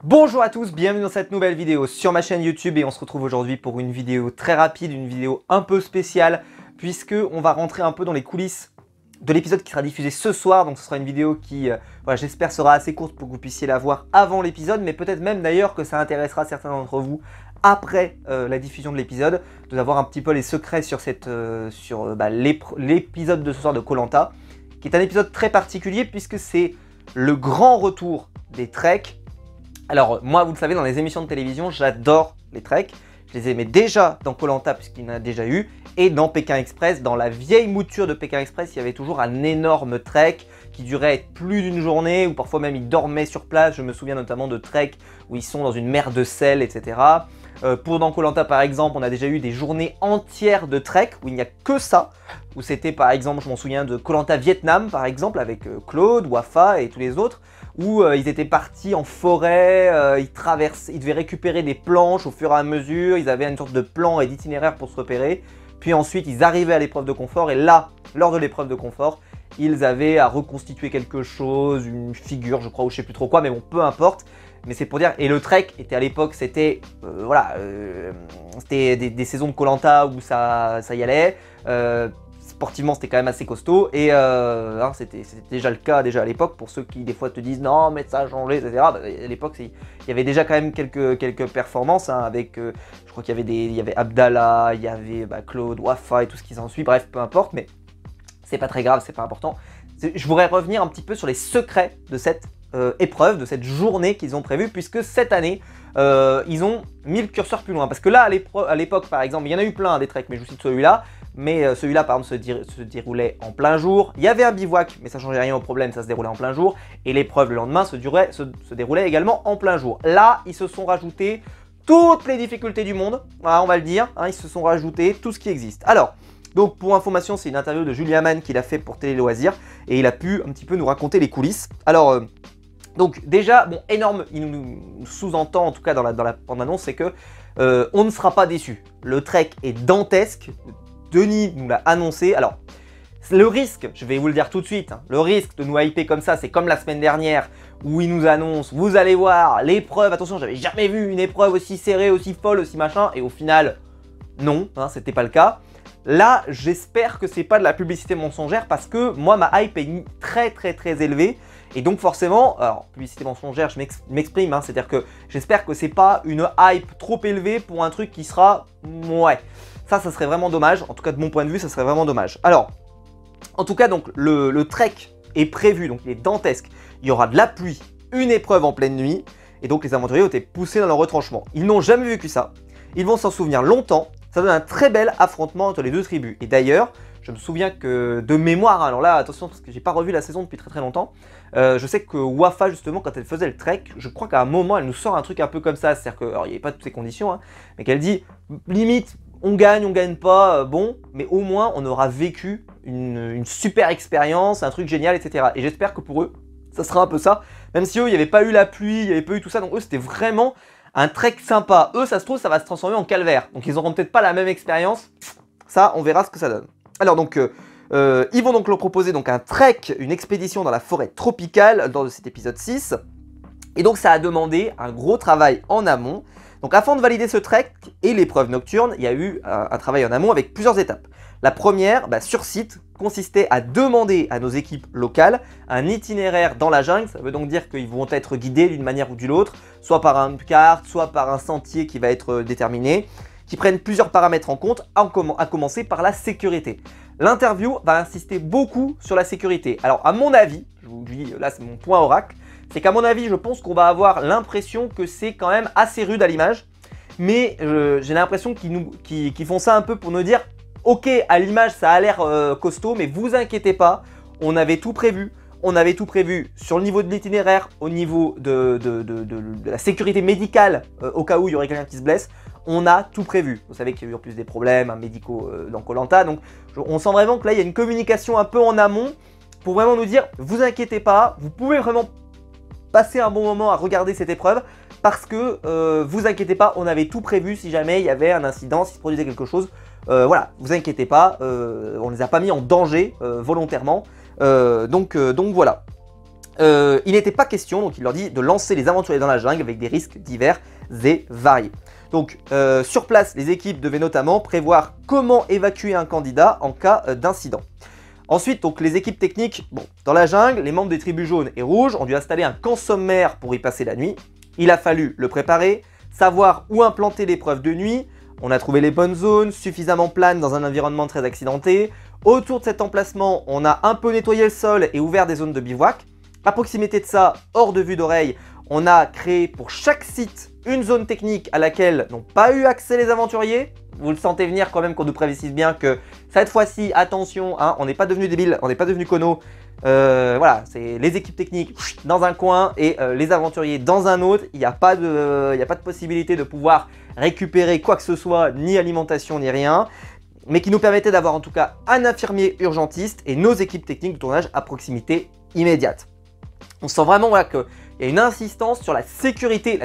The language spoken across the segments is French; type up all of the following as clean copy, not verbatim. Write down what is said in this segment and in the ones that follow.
Bonjour à tous, bienvenue dans cette nouvelle vidéo sur ma chaîne YouTube et on se retrouve aujourd'hui pour une vidéo très rapide, une vidéo un peu spéciale puisque on va rentrer un peu dans les coulisses de l'épisode qui sera diffusé ce soir. Donc ce sera une vidéo qui, voilà, j'espère sera assez courte pour que vous puissiez la voir avant l'épisode, mais peut-être même d'ailleurs que ça intéressera certains d'entre vous après la diffusion de l'épisode, de savoir un petit peu les secrets sur, l'épisode de ce soir de Koh-Lanta, qui est un épisode très particulier puisque c'est le grand retour des Treks. Alors moi, vous le savez, dans les émissions de télévision, j'adore les Treks. Je les aimais déjà dans Koh-Lanta puisqu'il y en a déjà eu, et dans Pékin Express, dans la vieille mouture de Pékin Express, il y avait toujours un énorme trek qui durait plus d'une journée, ou parfois même ils dormaient sur place. Je me souviens notamment de treks où ils sont dans une mer de sel, etc. Pour dans Koh-Lanta par exemple, on a déjà eu des journées entières de trek où il n'y a que ça, où c'était par exemple, je m'en souviens de Koh-Lanta Vietnam par exemple, avec Claude, Wafa et tous les autres, où ils étaient partis en forêt, ils devaient récupérer des planches au fur et à mesure, ils avaient une sorte de plan et d'itinéraire pour se repérer, puis ensuite ils arrivaient à l'épreuve de confort, et là, lors de l'épreuve de confort, ils avaient à reconstituer quelque chose, une figure je crois, ou je sais plus trop quoi, mais bon, peu importe. Mais c'est pour dire, et le trek était à l'époque, c'était c'était des saisons de Koh-Lanta où ça y allait. Sportivement, c'était quand même assez costaud, et c'était déjà le cas déjà à l'époque. Pour ceux qui des fois te disent non mais ça a changé, etc. Bah, à l'époque, il y avait déjà quand même quelques performances, hein, avec, je crois qu'il y avait Abdallah, il y avait Claude, Wafa et tout ce qui s'ensuit. Bref, peu importe, mais c'est pas très grave, c'est pas important. Je voudrais revenir un petit peu sur les secrets de cette épreuve, de cette journée qu'ils ont prévue, puisque cette année, ils ont mis le curseur plus loin. Parce que là, à l'époque, par exemple, il y en a eu plein des treks, mais je vous cite celui-là. Mais celui-là, par exemple, se déroulait en plein jour. Il y avait un bivouac, mais ça ne changeait rien au problème, ça se déroulait en plein jour. Et l'épreuve le lendemain se déroulait également en plein jour. Là, ils se sont rajoutés toutes les difficultés du monde, voilà, on va le dire, hein, ils se sont rajoutés tout ce qui existe. Alors, donc pour information, c'est une interview de Julien Mann qu'il a fait pour Télé Loisirs, et il a pu un petit peu nous raconter les coulisses. Alors, donc déjà, bon, énorme, il nous sous-entend en tout cas dans la bande-annonce, c'est que on ne sera pas déçu. Le trek est dantesque. Denis nous l'a annoncé. Alors, le risque, je vais vous le dire tout de suite, hein, le risque de nous hyper comme ça, c'est comme la semaine dernière où il nous annonce, vous allez voir, l'épreuve, attention, j'avais jamais vu une épreuve aussi serrée, aussi folle, aussi machin, et au final, non, hein, c'était pas le cas. Là, j'espère que c'est pas de la publicité mensongère parce que moi, ma hype est très élevée. Et donc forcément, alors publicité mensongère, je m'exprime, hein, c'est-à-dire que j'espère que c'est pas une hype trop élevée pour un truc qui sera, ouais. Ça serait vraiment dommage, en tout cas de mon point de vue, ça serait vraiment dommage. Alors, en tout cas, donc le trek est prévu, donc il est dantesque. Il y aura de la pluie, une épreuve en pleine nuit, et donc les aventuriers ont été poussés dans leur retranchement. Ils n'ont jamais vécu ça, ils vont s'en souvenir longtemps. Ça donne un très bel affrontement entre les deux tribus. Et d'ailleurs, je me souviens que de mémoire, alors là, attention, parce que j'ai pas revu la saison depuis très longtemps, je sais que Wafa, justement, quand elle faisait le trek, je crois qu'à un moment, elle nous sort un truc un peu comme ça. C'est-à-dire que, alors il n'y avait pas toutes ces conditions, hein, mais qu'elle dit, limite, on gagne pas, bon, mais au moins on aura vécu une super expérience, un truc génial, etc. Et j'espère que pour eux, ça sera un peu ça, même si eux, il n'y avait pas eu la pluie, il n'y avait pas eu tout ça, donc eux, c'était vraiment un trek sympa. Eux, ça se trouve, ça va se transformer en calvaire, donc ils n'auront peut-être pas la même expérience, ça, on verra ce que ça donne. Alors donc, ils vont donc leur proposer donc un trek, une expédition dans la forêt tropicale lors de cet épisode 6, et donc ça a demandé un gros travail en amont. Donc afin de valider ce trek et l'épreuve nocturne, il y a eu un travail en amont avec plusieurs étapes. La première, sur site, consistait à demander à nos équipes locales un itinéraire dans la jungle. Ça veut donc dire qu'ils vont être guidés d'une manière ou d'une autre, soit par une carte, soit par un sentier qui va être déterminé, qui prennent plusieurs paramètres en compte, à commencer par la sécurité. L'interview va insister beaucoup sur la sécurité. Alors à mon avis, je vous dis, là c'est mon point oracle, c'est qu'à mon avis, je pense qu'on va avoir l'impression que c'est quand même assez rude à l'image, mais j'ai l'impression qu'ils font ça un peu pour nous dire « Ok, à l'image, ça a l'air costaud, mais vous inquiétez pas, on avait tout prévu. On avait tout prévu sur le niveau de l'itinéraire, au niveau de la sécurité médicale, au cas où il y aurait quelqu'un qui se blesse. On a tout prévu. Vous savez qu'il y a eu en plus des problèmes médicaux dans Koh-Lanta, donc on sent vraiment que là, il y a une communication un peu en amont pour vraiment nous dire « Vous inquiétez pas, vous pouvez vraiment passer un bon moment à regarder cette épreuve parce que vous inquiétez pas, on avait tout prévu si jamais il y avait un incident, s'il se produisait quelque chose. Voilà, vous inquiétez pas, on ne les a pas mis en danger volontairement. Donc voilà. il n'était pas question, donc il leur dit, de lancer les aventuriers dans la jungle avec des risques divers et variés. Donc sur place, les équipes devaient notamment prévoir comment évacuer un candidat en cas d'incident. Ensuite, donc les équipes techniques, bon, dans la jungle, les membres des tribus jaunes et rouges ont dû installer un camp sommaire pour y passer la nuit. Il a fallu le préparer, savoir où implanter l'épreuve de nuit. On a trouvé les bonnes zones, suffisamment planes dans un environnement très accidenté. Autour de cet emplacement, on a un peu nettoyé le sol et ouvert des zones de bivouac. À proximité de ça, hors de vue d'oreille, on a créé pour chaque site une zone technique à laquelle n'ont pas eu accès les aventuriers. Vous le sentez venir quand même qu'on nous précise bien que cette fois-ci, attention, hein, on n'est pas devenu débile, on n'est pas devenu cono. Voilà, c'est les équipes techniques dans un coin et les aventuriers dans un autre. Il n'y a pas de possibilité de pouvoir récupérer quoi que ce soit, ni alimentation, ni rien. Mais qui nous permettait d'avoir en tout cas un infirmier urgentiste et nos équipes techniques de tournage à proximité immédiate. On sent vraiment voilà, qu'il y a une insistance sur la sécurité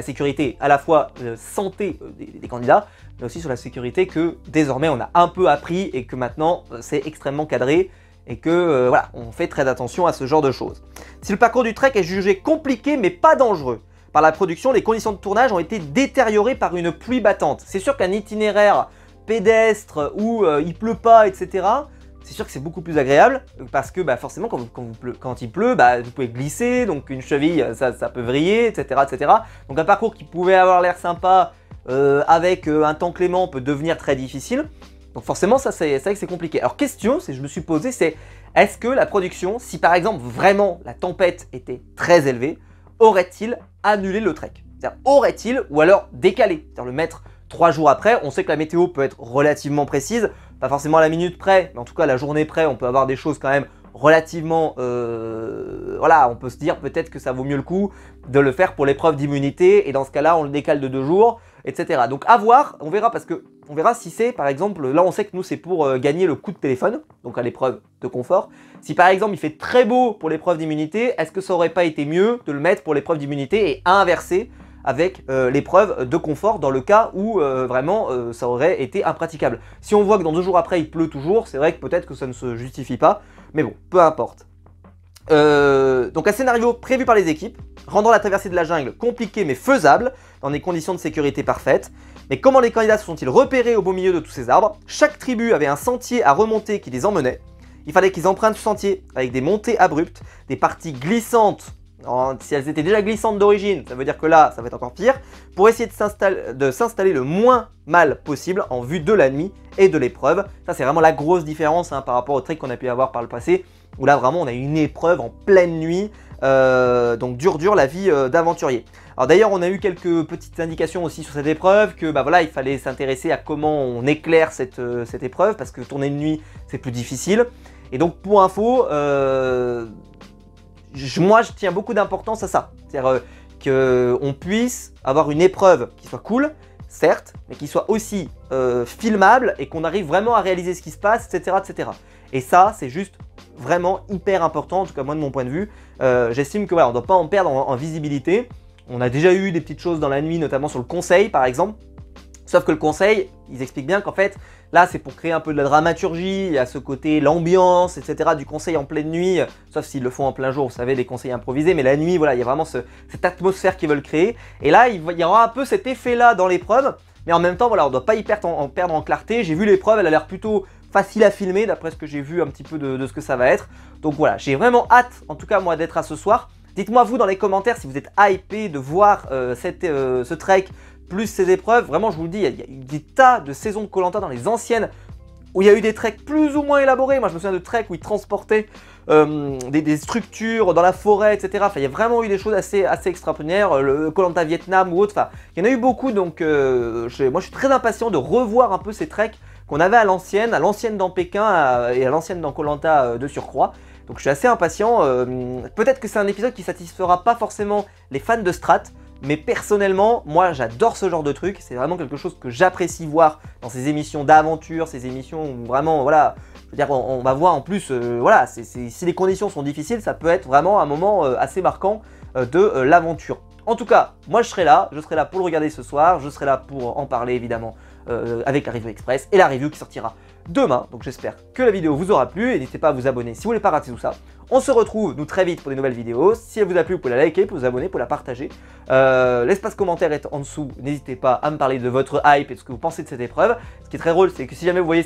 à la fois santé des candidats, mais aussi sur la sécurité que désormais on a un peu appris et que maintenant c'est extrêmement cadré et que voilà, on fait très attention à ce genre de choses. Si le parcours du trek est jugé compliqué mais pas dangereux par la production, les conditions de tournage ont été détériorées par une pluie battante. C'est sûr qu'un itinéraire pédestre où il pleut pas, etc., c'est sûr que c'est beaucoup plus agréable parce que bah, forcément quand il pleut, bah, vous pouvez glisser, donc une cheville ça peut vriller, etc., etc. Donc un parcours qui pouvait avoir l'air sympa avec un temps clément peut devenir très difficile. Donc forcément ça c'est vrai que c'est compliqué. Alors question, je me suis posé, c'est est-ce que la production, si par exemple vraiment la tempête était très élevée, aurait-il annulé le trek? C'est-à-dire aurait-il ou alors décalé? C'est-à-dire le mettre 3 jours après. On sait que la météo peut être relativement précise, pas forcément à la minute près, mais en tout cas à la journée près, on peut avoir des choses quand même relativement... voilà, on peut se dire peut-être que ça vaut mieux le coup de le faire pour l'épreuve d'immunité, et dans ce cas-là, on le décale de 2 jours, etc. Donc à voir, on verra parce que on verra si c'est par exemple, là on sait que nous c'est pour gagner le coup de téléphone, donc à l'épreuve de confort. Si par exemple il fait très beau pour l'épreuve d'immunité, est-ce que ça aurait pas été mieux de le mettre pour l'épreuve d'immunité et inverser avec l'épreuve de confort dans le cas où vraiment ça aurait été impraticable. Si on voit que dans 2 jours après il pleut toujours, c'est vrai que peut-être que ça ne se justifie pas, mais bon, peu importe. Donc un scénario prévu par les équipes, rendant la traversée de la jungle compliquée mais faisable, dans des conditions de sécurité parfaites. Mais comment les candidats se sont-ils repérés au beau milieu de tous ces arbres? Chaque tribu avait un sentier à remonter qui les emmenait. Il fallait qu'ils empruntent ce sentier avec des montées abruptes, des parties glissantes. Si elles étaient déjà glissantes d'origine, ça veut dire que là, ça va être encore pire, pour essayer de s'installer le moins mal possible en vue de la nuit et de l'épreuve. Ça, c'est vraiment la grosse différence hein, par rapport au trek qu'on a pu avoir par le passé, où là, vraiment, on a une épreuve en pleine nuit, donc dur la vie d'aventurier. Alors d'ailleurs, on a eu quelques petites indications aussi sur cette épreuve, que bah voilà, il fallait s'intéresser à comment on éclaire cette épreuve, parce que tourner de nuit, c'est plus difficile. Et donc, pour info, moi, je tiens beaucoup d'importance à ça. C'est-à-dire qu'on puisse avoir une épreuve qui soit cool, certes, mais qui soit aussi filmable et qu'on arrive vraiment à réaliser ce qui se passe, etc. etc. Et ça, c'est juste vraiment hyper important, en tout cas moi de mon point de vue. J'estime que voilà, on ne doit pas en perdre en visibilité. On a déjà eu des petites choses dans la nuit, notamment sur le conseil par exemple. Sauf que le conseil, ils expliquent bien qu'en fait, là c'est pour créer un peu de la dramaturgie, il y a ce côté, l'ambiance, etc. du conseil en pleine nuit, sauf s'ils le font en plein jour, vous savez, les conseils improvisés, mais la nuit, voilà, il y a vraiment cette atmosphère qu'ils veulent créer. Et là, il y aura un peu cet effet-là dans l'épreuve, mais en même temps, voilà, on ne doit pas y perdre en clarté. J'ai vu l'épreuve, elle a l'air plutôt facile à filmer, d'après ce que j'ai vu un petit peu de ce que ça va être. Donc voilà, j'ai vraiment hâte, en tout cas moi, d'être à ce soir. Dites-moi vous dans les commentaires si vous êtes hypé de voir ce trek, plus ces épreuves. Vraiment, je vous le dis, il y a eu des tas de saisons de Koh-Lanta dans les anciennes où il y a eu des treks plus ou moins élaborés. Moi, je me souviens de treks où ils transportaient des structures dans la forêt, etc. Enfin, il y a vraiment eu des choses assez extraordinaires. Le Koh-Lanta Vietnam ou autre. Enfin, il y en a eu beaucoup. Donc, moi, je suis très impatient de revoir un peu ces treks qu'on avait à l'ancienne dans Pékin et à l'ancienne dans Koh-Lanta de surcroît. Donc, je suis assez impatient. Peut-être que c'est un épisode qui satisfera pas forcément les fans de Strat. Mais personnellement, moi j'adore ce genre de truc, c'est vraiment quelque chose que j'apprécie voir dans ces émissions d'aventure, ces émissions où vraiment, voilà, je veux dire, on va voir en plus, voilà, si les conditions sont difficiles, ça peut être vraiment un moment assez marquant de l'aventure. En tout cas, moi je serai là pour le regarder ce soir, je serai là pour en parler évidemment avec la Review Express et la review qui sortira demain. Donc j'espère que la vidéo vous aura plu et n'hésitez pas à vous abonner si vous voulez pas rater tout ça. On se retrouve, nous, très vite pour des nouvelles vidéos. Si elle vous a plu, vous pouvez la liker, vous pouvez vous abonner, vous pouvez la partager. L'espace commentaire est en dessous. N'hésitez pas à me parler de votre hype et de ce que vous pensez de cette épreuve. Ce qui est très drôle, c'est que si jamais vous voyez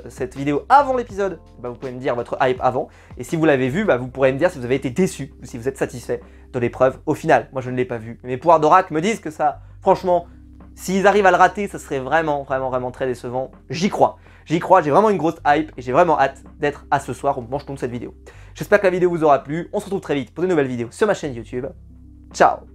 cette vidéo avant l'épisode, bah, vous pouvez me dire votre hype avant. Et si vous l'avez vu, bah, vous pourrez me dire si vous avez été déçu ou si vous êtes satisfait de l'épreuve au final. Moi, je ne l'ai pas vu. Mes pouvoirs d'oracle me disent que ça, franchement, s'ils arrivent à le rater, ça serait vraiment très décevant. J'y crois. J'y crois, j'ai vraiment une grosse hype et j'ai vraiment hâte d'être à ce soir au moment où je tourne cette vidéo. J'espère que la vidéo vous aura plu. On se retrouve très vite pour de nouvelles vidéos sur ma chaîne YouTube. Ciao!